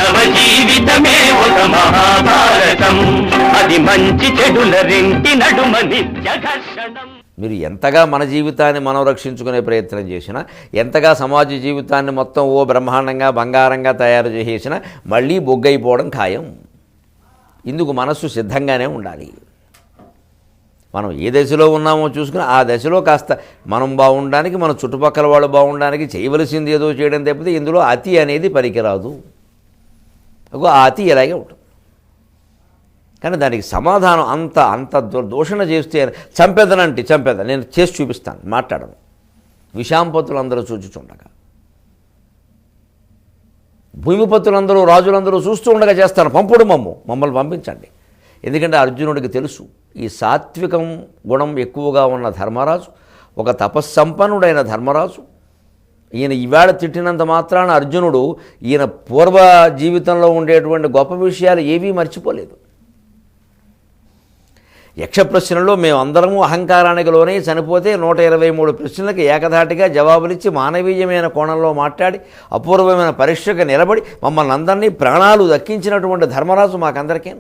మానవ జీవితమే ఒక మహాభారతం, అది మంచి చెడుల రెంటి నడుమ నిత్య ఘర్షణం. మీరు ఎంతగా మన జీవితాన్ని మనం రక్షించుకునే ప్రయత్నం చేసినా, ఎంతగా సమాజ జీవితాన్ని మొత్తం బ్రహ్మాండంగా బంగారంగా తయారు చేసేసినా మళ్ళీ బొగ్గైపోవడం ఖాయం. ఇందుకు మనస్సు సిద్ధంగానే ఉండాలి. మనం ఏ దశలో ఉన్నామో చూసుకుని ఆ దశలో కాస్త మనం బాగుండడానికి, మన చుట్టుపక్కల వాళ్ళు బాగుండడానికి చేయవలసింది ఏదో చేయడం తప్పితే ఇందులో అతి అనేది పనికిరాదు. ఆ అతి ఇలాగే ఉంటుంది. కానీ దానికి సమాధానం అంత దూషణ చేస్తే చంపేదనంటే నేను చేసి చూపిస్తాను, మాట్లాడను. విషాంపతులందరూ చూచుచుండగా, భూమిపతులందరూ రాజులందరూ చూస్తూ ఉండగా చేస్తాను. మమ్మల్ని పంపించండి. ఎందుకంటే అర్జునుడికి తెలుసు, ఈ సాత్వికం గుణం ఎక్కువగా ఉన్న ధర్మరాజు, ఒక తపస్సంపన్నుడైన ధర్మరాజు, ఈయన ఈవేళ తిట్టినంత మాత్రాన అర్జునుడు ఈయన పూర్వ జీవితంలో ఉండేటువంటి గొప్ప విషయాలు ఏవీ మర్చిపోలేదు. యక్ష ప్రశ్నల్లో మేమందరము అహంకారానికి లోనే చనిపోతే 123 ప్రశ్నలకు ఏకధాటిగా జవాబులిచ్చి మానవీయమైన కోణంలో మాట్లాడి అపూర్వమైన పరీక్షకు నిలబడి మమ్మల్ని అందరినీ ప్రాణాలు దక్కించినటువంటి ధర్మరాజు మాకందరికీ.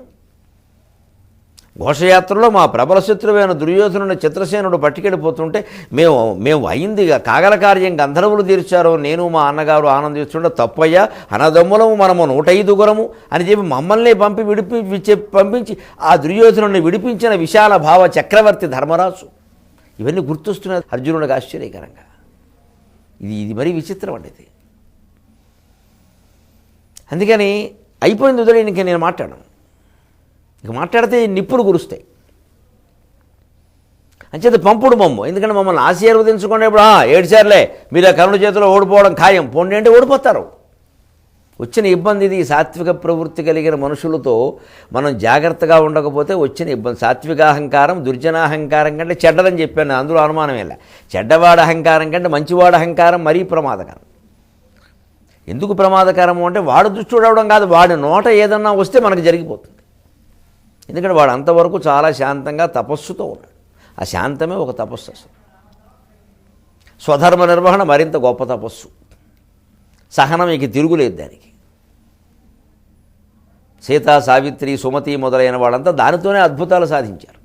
ఘోషయాత్రలో మా ప్రబల శత్రువైన దుర్యోధనుని చిత్రసేనుడు పట్టుకెళ్ళిపోతుంటే మేము అయిందిగా కాగల కార్యం గంధర్వులు తీర్చారో నేను మా అన్నగారు ఆనందిస్తుంటే తప్పయ్యా, అన్నదమ్ములము మనము 105 అని చెప్పి మమ్మల్ని పంపించి ఆ దుర్యోధనుని విడిపించిన విశాల భావ చక్రవర్తి ధర్మరాజు. ఇవన్నీ గుర్తొస్తున్నాయి అర్జునుడికి ఆశ్చర్యకరంగా. ఇది మరీ విచిత్రం అండి ఇది. అందుకని అయిపోయింది వదిలే, ఇంక నేను మాట్లాడను. ఇక మాట్లాడితే నిప్పులు కురుస్తాయి. అంచేత పంపుడు ఎందుకంటే మమ్మల్ని ఆశీర్వదించుకునే ఇప్పుడు 7 సార్లే మీరు కరుణ చేతిలో ఓడిపోవడం ఖాయం, పోండి అంటే ఓడిపోతారు. వచ్చిన ఇబ్బంది ఇది. సాత్విక ప్రవృత్తి కలిగిన మనుషులతో మనం జాగ్రత్తగా ఉండకపోతే వచ్చిన ఇబ్బంది. సాత్వికాహంకారం దుర్జనాహంకారం కంటే చెడ్డదని చెప్పాను, అందులో అనుమానమేలా. చెడ్డవాడ అహంకారం కంటే మంచివాడ అహంకారం మరీ ప్రమాదకరం. ఎందుకు ప్రమాదకరము అంటే వాడు దుష్టుడవడం కాదు, వాడి నోట ఏదన్నా వస్తే మనకు జరిగిపోతుంది. ఎందుకంటే వాడు అంతవరకు చాలా శాంతంగా తపస్సుతో ఉన్నాడు. ఆ శాంతమే ఒక తపస్సు. అసలు స్వధర్మ నిర్వహణ మరింత గొప్ప తపస్సు. సహనం ఇక తిరుగులేదు దానికి. సీత, సావిత్రి, సుమతి మొదలైన వాళ్ళంతా దానితోనే అద్భుతాలు సాధించారు.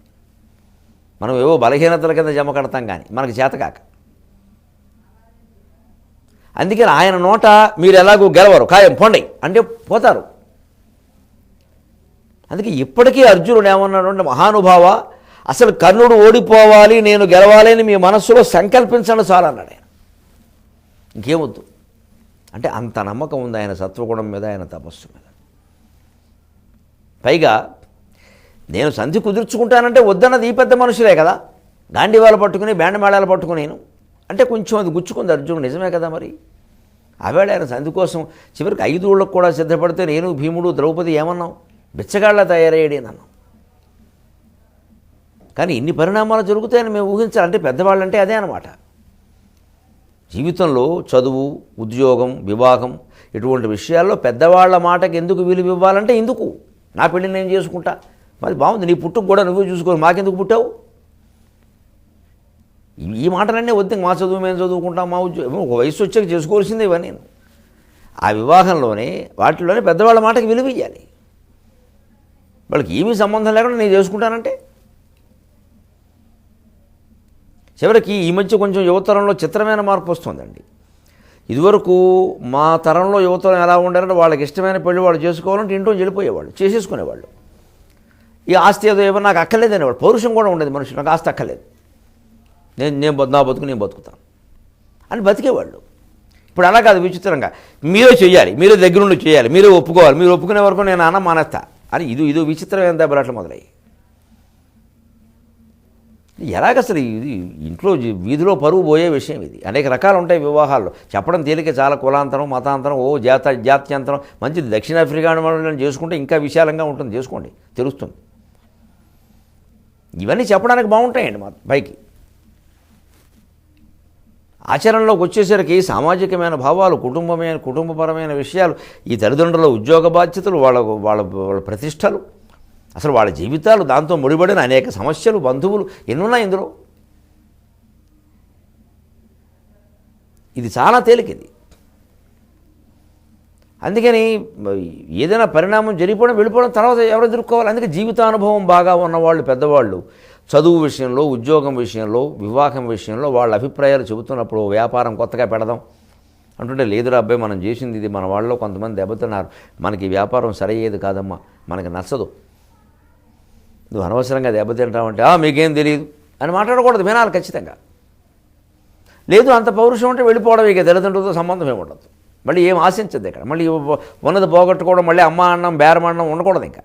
మనం ఏవో బలహీనతల కింద జమ కడతాం కానీ మనకు చేతకాక. అందుకని ఆయన నోట మీరు ఎలాగో గెలవరు ఖాయం, పోండి అంటే పోతారు. అందుకే ఇప్పటికీ అర్జునుడు ఏమన్నాడు అంటే, మహానుభావ అసలు కర్ణుడు ఓడిపోవాలి నేను గెలవాలి అని మీ మనస్సులో సంకల్పించండి చాలు అన్నాడు ఆయన. ఇంకేమొద్దు అంటే అంత నమ్మకం ఉంది ఆయన సత్వగుణం మీద, ఆయన తపస్సు మీద. పైగా నేను సంధి కుదుర్చుకుంటానంటే వద్దన్నది ఈ పెద్ద మనుషులే కదా, గాంధీవాళ్ళు పట్టుకుని బ్యాండ్ మేళాలు పట్టుకునేను అంటే కొంచెం అది గుచ్చుకుంది అర్జునుడు. నిజమే కదా మరి. ఆవేళ ఆయన సంధి కోసం చివరికి 5 ఊళ్ళకు కూడా సిద్ధపడితే నేను, భీముడు, ద్రౌపది ఏమన్నాం, బిచ్చగాళ్ళ తయారయ్యాడు అన్నాం. కానీ ఇన్ని పరిణామాలు జరుగుతాయని మేము ఊహించాలంటే పెద్దవాళ్ళంటే అదే అనమాట. జీవితంలో చదువు, ఉద్యోగం, వివాహం ఇటువంటి విషయాల్లో పెద్దవాళ్ల మాటకి ఎందుకు విలువ ఇవ్వాలంటే ఇందుకు. నా పెళ్ళి నేను చేసుకుంటా, మరి బాగుంది, నీ పుట్టుకు కూడా నువ్వు చూసుకోవాలి, మాకెందుకు పుట్టావు, ఈ మాటలన్నీ వద్దు. మా చదువు మేము చదువుకుంటాం, మా ఉద్యోగం, ఒక వయసు వచ్చాక చేసుకోవాల్సిందే ఇవన్నీ. ఆ వివాహంలోనే వాటిలోనే పెద్దవాళ్ళ మాటకి విలువ ఇవ్వాలి. వాళ్ళకి ఏమీ సంబంధం లేకుండా నేను చేసుకుంటానంటే. చివరికి ఈ మధ్య కొంచెం యువతరంలో చిత్రమైన మార్పు వస్తుందండి. ఇదివరకు మా తరంలో యువతరం ఎలా ఉండారంటే వాళ్ళకి ఇష్టమైన పెళ్లి వాళ్ళు చేసుకోవాలంటే ఇంట్లో వెళ్ళిపోయేవాళ్ళు, చేసేసుకునేవాళ్ళు. ఈ ఆస్తి ఏదో ఏమో నాకు అక్కర్లేదు అనేవాడు. పౌరుషం కూడా ఉండేది మనుషులు, నాకు ఆస్తి అక్కర్లేదు, నా బతుకు నేను బతుకుతాను అని బతికేవాళ్ళు. ఇప్పుడు అలా కాదు, విచిత్రంగా మీరే చేయాలి, మీరే దగ్గరుండి చేయాలి, మీరే ఒప్పుకోవాలి, మీరు ఒప్పుకునే వరకు నేను అన్న మానేస్తా అని ఇదో విచిత్రమైన దెబ్బలాట్లు మొదలయ్యి. ఎలాగసలు ఇది ఇంట్లో వీధిలో పరువు పోయే విషయం ఇది. అనేక రకాలు ఉంటాయి వివాహాల్లో, చెప్పడం తేలిక, చాలా కులాంతరం, మతాంతరం, జాత్యంతరం. మంచిది, దక్షిణాఫ్రికా వాళ్ళని చేసుకుంటే ఇంకా విశాలంగా ఉంటుంది, చేసుకోండి, తెలుస్తుంది. ఇవన్నీ చెప్పడానికి బాగుంటాయండి మా పైకి. ఆచరణలోకి వచ్చేసరికి సామాజికమైన భావాలు, కుటుంబపరమైన విషయాలు, ఈ తల్లిదండ్రుల ఉద్యోగ బాధ్యతలు, వాళ్ళ ప్రతిష్టలు, అసలు వాళ్ళ జీవితాలు, దాంతో ముడిపడిన అనేక సమస్యలు, బంధువులు ఎన్నున్నాయి ఇందులో. ఇది చాలా తేలికది. అందుకని ఏదైనా పరిణామం జరిగిపోవడం వెళ్ళిపోవడం తర్వాత ఎవరు ఎదుర్కోవాలి. అందుకే జీవితానుభవం బాగా ఉన్నవాళ్ళు పెద్దవాళ్ళు చదువు విషయంలో, ఉద్యోగం విషయంలో, వివాహం విషయంలో వాళ్ళ అభిప్రాయాలు చెబుతున్నప్పుడు వ్యాపారం కొత్తగా పెడదాం అంటుంటే, లేదురా అబ్బాయి మనం చేసింది ఇది, మన వాళ్ళలో కొంతమంది దెబ్బతున్నారు, మనకి ఈ వ్యాపారం సరయ్యేది కాదమ్మా, మనకి నచ్చదు, నువ్వు అనవసరంగా దెబ్బతింటావంటే మీకేం తెలియదు అని మాట్లాడకూడదు, వినాలి ఖచ్చితంగా. లేదు అంత పౌరుషం ఉంటే వెళ్ళిపోవడం, ఇక తల్లిదండ్రులతో సంబంధం ఏమి ఉండదు, మళ్ళీ ఏం ఆశించద్దు ఇక్కడ, మళ్ళీ ఉన్నది పోగొట్టుకోవడం, మళ్ళీ అమ్మ అన్నం బేరమన్నం ఉండకూడదు. ఇంకా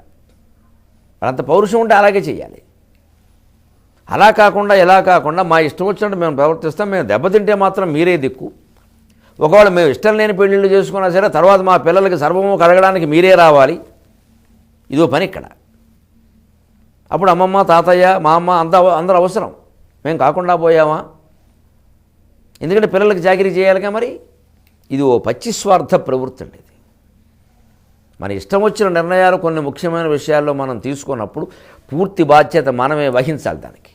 అంత పౌరుషం ఉంటే అలాగే చేయాలి. అలా కాకుండా ఎలా కాకుండా మా ఇష్టం వచ్చినట్టు మేము ప్రవర్తిస్తాం, మేము దెబ్బతింటే మాత్రం మీరే దిక్కు, ఒకవేళ మేము ఇష్టం లేని పెళ్ళిళ్ళు చేసుకున్నా సరే తర్వాత మా పిల్లలకి సర్వము కలగడానికి మీరే రావాలి, ఇదో పని ఇక్కడ. అప్పుడు అమ్మమ్మ తాతయ్య మా అమ్మ అందరూ అవసరం, మేము కాకుండా పోయామా, ఎందుకంటే పిల్లలకి చాకరీ చేయాలిగా. మరి ఇది ఓ పచ్చి స్వార్థ ప్రవృత్తి అండి. ఇది మన ఇష్టం వచ్చిన నిర్ణయాలు కొన్ని ముఖ్యమైన విషయాల్లో మనం తీసుకున్నప్పుడు పూర్తి బాధ్యత మనమే వహించాలి దానికి.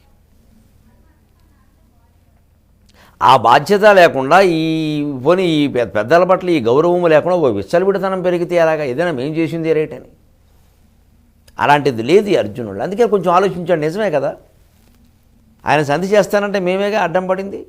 ఆ బాధ్యత లేకుండా ఈ పెద్దల పట్ల ఈ గౌరవము లేకుండా ఓ విచ్చలవిడితనం పెరిగితే అలాగా ఏదైనా మేం చేసింది రేట్ అని, అలాంటిది లేదు ఈ అర్జునుడు. అందుకే కొంచెం ఆలోచించాడు, నిజమే కదా, ఆయన సంధి చేస్తానంటే మేమేగా అడ్డం పడింది,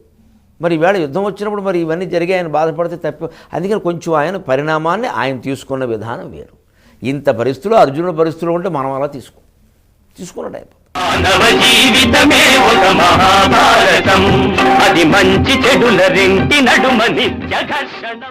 మరి ఈవేళ యుద్ధం వచ్చినప్పుడు మరి ఇవన్నీ జరిగాయి, ఆయన బాధపడితే తప్పు. అందుకని కొంచెం ఆయన పరిణామాన్ని ఆయన తీసుకున్న విధానం వేరు. ఇంత పరిస్థితులు అర్జునుడి పరిస్థితులు ఉంటే మనం అలా తీసుకున్నట్టు అయిపోతుంది. మానవ జీవితమే ఒక మహాభారతం, అది మంచి చెడుల రెంటి నడుమ నిత్య ఘర్షణం.